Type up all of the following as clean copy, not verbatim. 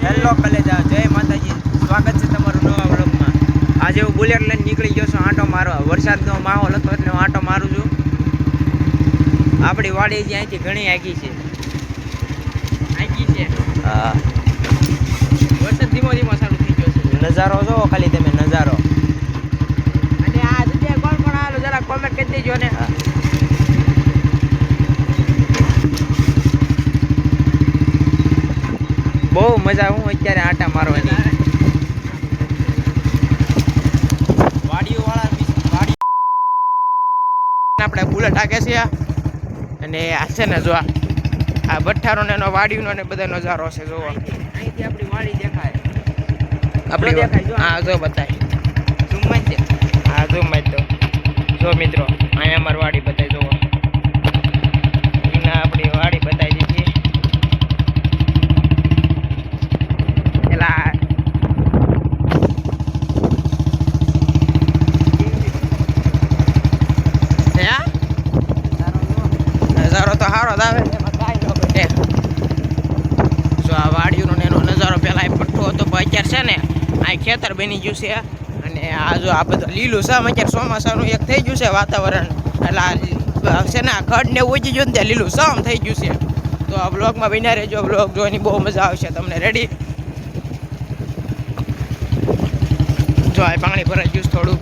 Hello કલેજા, જય માતાજી, સ્વાગત છે તમારું નવા વ્લોગમાં। આજે હું બુલેટ લઈને નીકળી ગયો છું આંટો મારવા। વરસાદનો માહોલ હતો એટલે હું આંટો મારું છું। આપણી વાડી જે અહીંથી ઘણી આગી છે। હા, વરસાદ ધીમો ધીમો ચાલુ થઈ ગયો છે। નજારો જોવો ખાલી તમે, નજારો। અને આ જગ્યાએ કોણ કોણ આવેલું જરા કોમેન્ટ કરી દેજો ને। હા, બહુ મજા હું અત્યારે આંટા મારવાની। વાડીઓ વાળા આપણે બુલેટ આગે છે અને આ છે ને જો આ ભઠ્ઠારો ને એનો વાડીનો ને બધા નજારો છે જોવો। અહીંથી આપણી વાડી દેખાય। આપણી દેખાય હા જો બતાય ઝૂમમાં છે। હા જો મેં તો જો મિત્રો અહીંયા અમારી વાડી બતાય જોવો। અહીંયા આપણી વાડી બતાવી દીધી। એલા નજારો તો સારો જ આવે, એમાં કાંઈ ન ઘટે। જો આ વાડીનો ને એનો નજારો પહેલાં એ પઠ્ઠો હતો, પણ અત્યારે છે ને આ ખેતર બની ગયું છે। અને આ જો આ બધું લીલું છે, અત્યારે ચોમાસાનું એક થઈ ગયું છે વાતાવરણ, એટલે આ છે ને આ ખડ ને ઉગી ગયું ને ત્યાં લીલું સામ થઈ ગયું છે। તો આ બ્લોગમાં બન્યા રહેજો, બ્લોગ જોવાની બહુ મજા આવશે તમને। રેડી? જો આ પાણી ભરાઈ ગયું થોડું,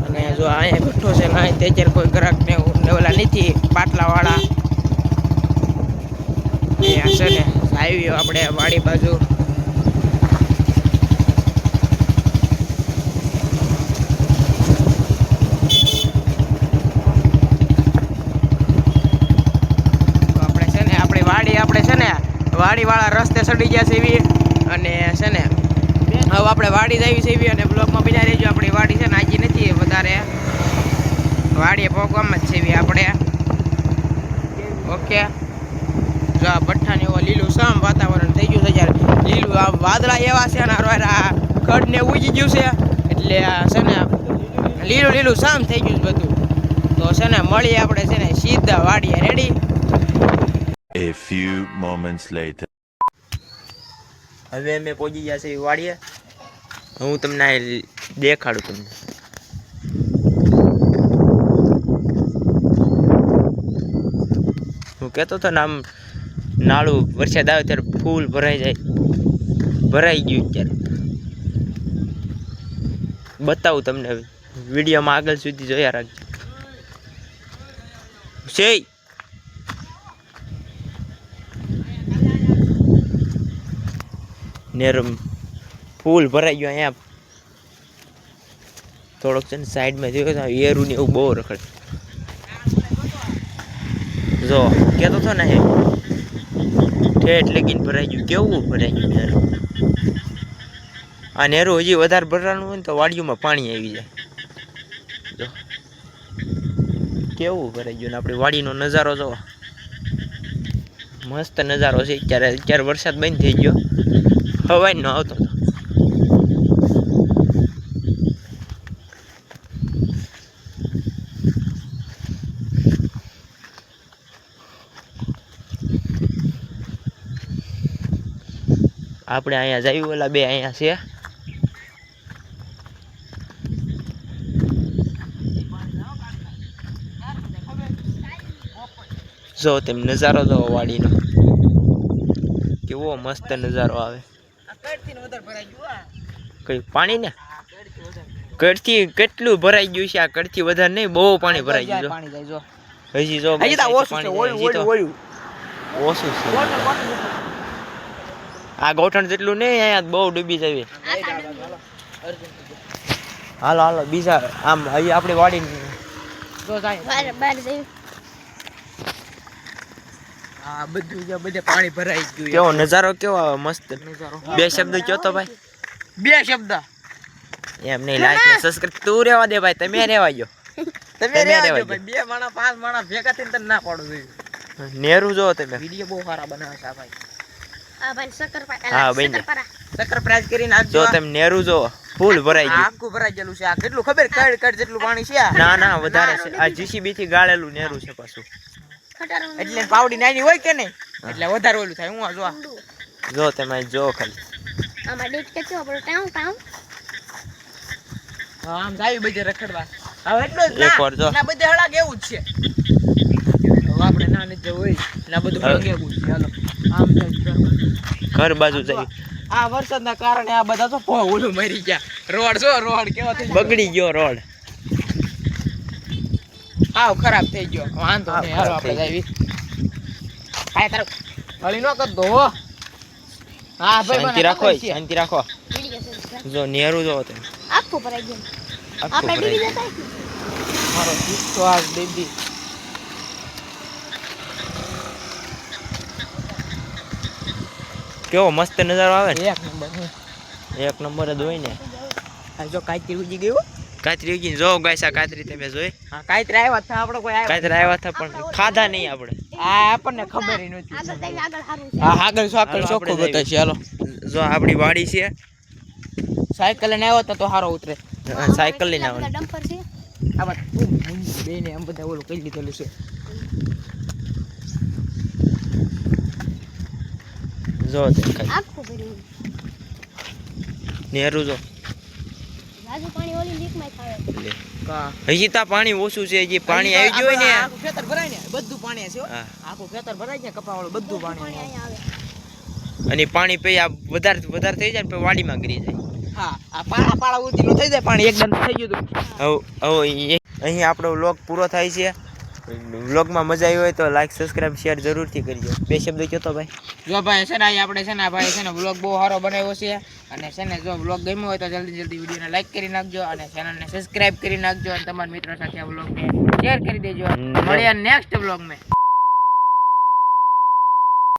અને જો અહીંયા ભઠ્ઠો છે ને અહીં અત્યારે કોઈ ગ્રાહક ને ઓલા નથી પાટલાવાળા અહીંયા છે ને આવી આપણે વાડી બાજુ। આપણે છે ને આપણી વાડી આપણે છે ને વાડીવાળા રસ્તે ચડી ગયા છે એવી, અને છે ને હવે આપણે વાડી જ આવી છે એવી, અને બ્લોગમાં બિના રહેજો। આપણી વાડી છે ને આજી નથી વધારે, વાડીએ પહોંચવામાં જ છે એવી આપણે। ઓકે, જો આ ભઠ્ઠાને એવો લીલું સામ વાતાવરણ થઈ ગયું છે જ્યારે લીલું આ વાદળા એવા છે ને આ ખડ ને ઉગી ગયું છે, એટલે આ છે ને લીલું લીલું સામ થઈ ગયું છે બધું। તો છે ને મળીએ આપણે છે ને સીધા વાડીએ। Ready? A few moments later. હવે અમે પહોંચી ગયા છે વાડીએ। હું તમને આ દેખાડું તમને। હું કહેતો હતો ને આમ નાળું વરસાદ આવે ત્યારે ફૂલ ભરાઈ જાય, ભરાઈ ગયું અત્યારે। બતાવું તમને, વિડીયોમાં આગળ સુધી જોયા રાખજો। છે નેરમ ફૂલ ભરાઈ ગયો। અહીંયા થોડોક છે ને સાઈડમાં જોયો એરું ને એવું બહુ રખડે। જો કહેતો હતો ને ઠેઠ લગીને ભરાઈ ગયું, કેવું ભરાઈ ગયું નેરું। આ નેરું હજી વધારે ભરવાનું હોય ને તો વાડીઓમાં પાણી આવી જાય। જો કેવું ભરાઈ ગયું ને આપણી વાડીનો નજારો જો મસ્ત નજારો છે। અત્યારે વરસાદ બંધ થઈ ગયો, હવાઈ ન આવતો હતો। આપણે અહીંયા જઈએ, ઓલા બે અહીંયા છે। જો તેમ નજારો જો વાડીનો કેવો મસ્ત નજારો આવે। કઈ પાણી ને કડથી કેટલું ભરાઈ ગયું છે? આ કડથી વધારે નહીં, બહુ પાણી ભરાઈ ગયું। હજી જો ઓછું છે, આ ગોઠણ જેટલું નહીં, અહીંયા બહુ ડૂબી જાય। હાલો હાલો બીજા આમ હજી આપણી વાડી આ બધું બધે પાણી ભરાઈ ગયું। કેવો નજારો, કેવો આવે મસ્ત નજારો। બે શબ્દ કયો તો ભાઈ, બે શબ્દ એમ નહીં, લાઈક ને સબસ્ક્રાઇબ તું રહેવા દે ભાઈ, તમે રહેવા ગયો, તમે રહેવા દો ભાઈ। બે માણા પાંચ માણા ભેગા થઈને તને ના પાડું જોઈએ। નેરું જો તમે, વિડિયો બહુ સારા બનાવે છે આ ભાઈ। આ ભાઈ હા બેન, સકર પ્રાઇઝ કરીને આપજો। જો તમે નેરું જો ફૂલ ભરાઈ ગયું, આખું ભરાઈ ગયેલું છે। આ કેટલું ખબર, કડ કડ જેટલું પાણી છે આ? ના ના વધારે છે। આ જીસીબી થી ગાળેલું નેરું છે પાછું, એટલે પાવડી નાની હોય કે નહીં, એટલે વધારે ઓલું થાય। હું જો જો તમે જો ખાલી આમાં દેખ કે છો આપણો ટાઉં ટાઉં હા, આમ જાય બધે રખડવા. હવે એટલું જ એક વાર જો. ના બધે હળાગ એવું જ છે. હવે આપણે ના નીચે હોય ના બધું હવે. હળાગ એવું જ છે. હાલો આમ જાય ઘર બાજુ જઈ આ વરસાદના કારણે આ બધા તો ઓલું મરી ગયા. રોડ જો રોડ કેવો થઈ ગયો. બગડી ગયો રોડ. હાવ ખરાબ થઈ ગયો. વાંધો હાવ નહીં, હાલો ખરાબ આપણે થઈ જાવી. કાંઈ તારું હળી ન કરતો હો. હા ભાઈ શાંતિ રાખો શાંતિ રાખો. પડી જશે જો નેરું જો તે આખું ભરાઈ ગયું આખું આપણે ભરાઈ ડીવી ગયું. જતા મારો વિશ્વાસ દીદી. કેવો મસ્ત નજારો આવે ને. એક નંબર હે. એક નંબર જ હોય ને. આ જો કાંઈ ઉજી ગયું. કાતરી ઉગીને જો ગાયસા કાતરી તમે જોઈ. હા કાંઈ આવ્યા હતા આપણે કોઈ આવ્યા કાતરી આવ્યા હતા પણ ખાધા નહીં આપણે. આ આપણને ખબર ય નહોતી. આગળ જઈને આગળ સારું છે હા આગળ સાકળ હાલો ચોખ્ખું આપણે બતાવશે. હાલો જો આપણી વાડી છે. સાયકલ લઈને આવ્યો તો સારો ઉતરે. સાયકલ લઈને બધા આવવાની. ડમ્પર છે આમાં બેને આમ બધા ઓલું કરી લીધેલું છે. જો તે ખાઈ આખું ભર્યું નેરું જો રાજુ પાણી ઓલી લીકમાં ખાવે લે. કા હજી તા પાણી ઓછું છે હજી પાણી આવી ગયું હોય ને. આખું ખેતર ભરાય ને બધું પાણી છે હો. હા. આખું ખેતર ભરાય છે કપાવાળું બધું પાણી પાણી છે. અહીંયા આવે અને પાણી પી આ વધારે થઈ જાય ને પછી વાડીમાં ગરી જાય. હા આ પાળા પાળા ઉતીનું થઈ જાય પાણી એકદમ થઈ ગયું હતું. હવે અહીં આપણો વ્લોગ પૂરો થાય છે. વ્લોગમાં મજા આવી હોય તો લાઈક સબસ્ક્રાઇબ શેર જરૂરથી કરજો. બે શબ્દ કહો તો ભાઈ. જો ભાઈ છે ને અહીં આપણે છે ને ભાઈ છે ને વ્લોગ બહુ સારો બનાવ્યો છે અને છે ને જો વ્લોગ ગમ્યો હોય તો જલ્દી વિડીયોને લાઈક કરી નાખજો અને ચેનલને સબસ્ક્રાઇબ કરી નાખજો અને તમારા મિત્રો સાથે આ વ્લોગને શેર કરી દેજો. મળીએ નેક્સ્ટ વ્લોગમાં.